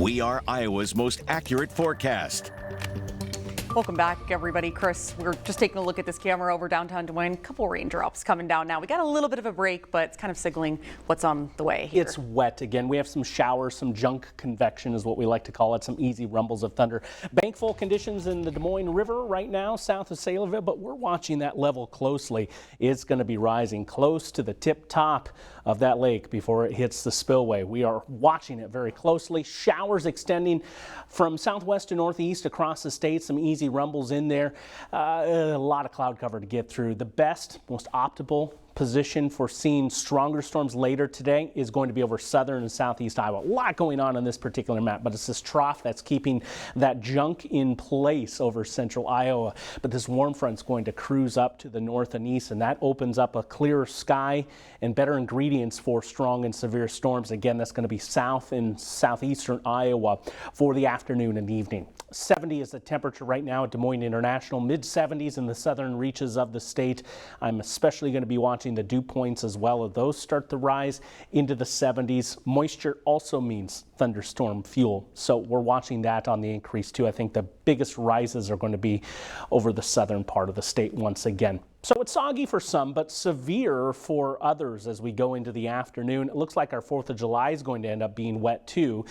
We are Iowa's most accurate forecast. Welcome back, everybody. Chris, we're just taking a look at this camera over downtown Des Moines. A couple raindrops coming down now. We got a little bit of a break, but it's kind of signaling what's on the way here. It's wet again. We have some showers, some junk convection is what we like to call it, some easy rumbles of thunder. Bankful conditions in the Des Moines River right now, south of Saylorville, but we're watching that level closely. It's going to be rising close to the tip top of that lake before it hits the spillway. We are watching it very closely. Showers extending from southwest to northeast across the state. Some easy rumbles in there. A lot of cloud cover to get through. The best, most optimal position for seeing stronger storms later today is going to be over southern and southeast Iowa. A lot going on this particular map, but it's this trough that's keeping that junk in place over central Iowa. But this warm front's going to cruise up to the north and east, and that opens up a clearer sky and better ingredients for strong and severe storms. Again, that's going to be south and southeastern Iowa for the afternoon and evening. 70 is the temperature right now at Des Moines International, mid 70s in the southern reaches of the state. I'm especially going to be watching the dew points as well as those start to rise into the 70s. Moisture also means thunderstorm fuel, so we're watching that on the increase too. I think the biggest rises are going to be over the southern part of the state once again. So it's soggy for some, but severe for others as we go into the afternoon. It looks like our 4th of July is going to end up being wet too,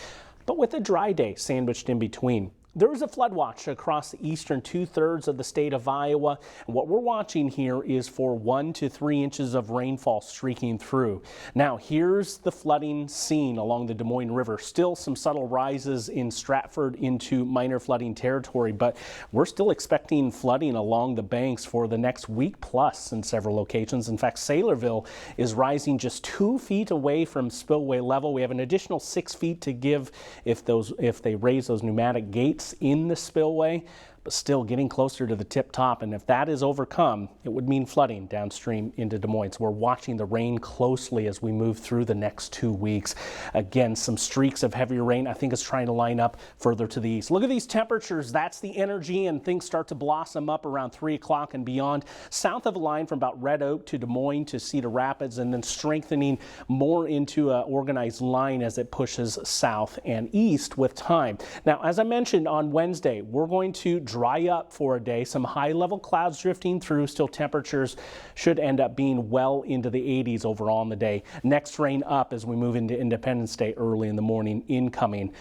but with a dry day sandwiched in between. There is a flood watch across the eastern 2/3 of the state of Iowa. And what we're watching here is for 1 to 3 inches of rainfall streaking through. Now, here's the flooding scene along the Des Moines River. Still some subtle rises in Stratford into minor flooding territory, but we're still expecting flooding along the banks for the next week plus in several locations. In fact, Saylorville is rising just 2 feet away from spillway level. We have an additional 6 feet to give if they raise those pneumatic gates in the spillway, but still getting closer to the tip top. And if that is overcome, it would mean flooding downstream into Des Moines. So we're watching the rain closely as we move through the next 2 weeks. Again, some streaks of heavier rain. I think it's trying to line up further to the east. Look at these temperatures. That's the energy, and things start to blossom up around 3 o'clock and beyond. South of the line from about Red Oak to Des Moines to Cedar Rapids, and then strengthening more into an organized line as it pushes south and east with time. Now, as I mentioned on Wednesday, we're going to dry up for a day. Some high-level clouds drifting through. Still, temperatures should end up being well into the 80s overall in the day. Next rain up as we move into Independence Day early in the morning, incoming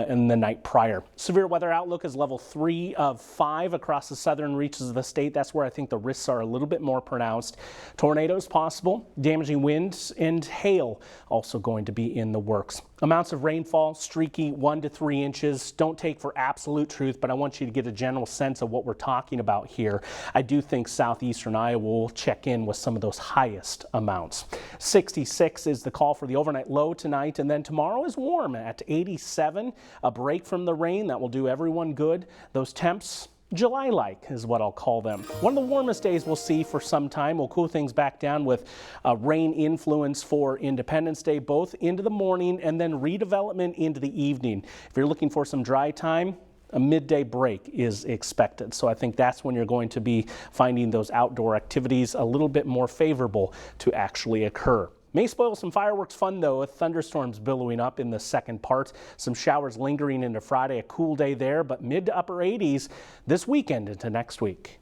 in the night prior. Severe weather outlook is level 3 of 5 across the southern reaches of the state. That's where I think the risks are a little bit more pronounced. Tornadoes possible, damaging winds, and hail also going to be in the works. Amounts of rainfall, streaky 1 to 3 inches. Don't take for absolute truth, but I want you to get a general sense of what we're talking about here. I do think southeastern Iowa will check in with some of those highest amounts. 66 is the call for the overnight low tonight, and then tomorrow is warm at 87. A break from the rain that will do everyone good. Those temps, July-like is what I'll call them. One of the warmest days we'll see for some time. We'll cool things back down with rain influence for Independence Day, both into the morning and then redevelopment into the evening. If you're looking for some dry time, a midday break is expected. So I think that's when you're going to be finding those outdoor activities a little bit more favorable to actually occur. May spoil some fireworks fun, though, with thunderstorms billowing up in the second part. Some showers lingering into Friday, a cool day there, but mid to upper 80s this weekend into next week.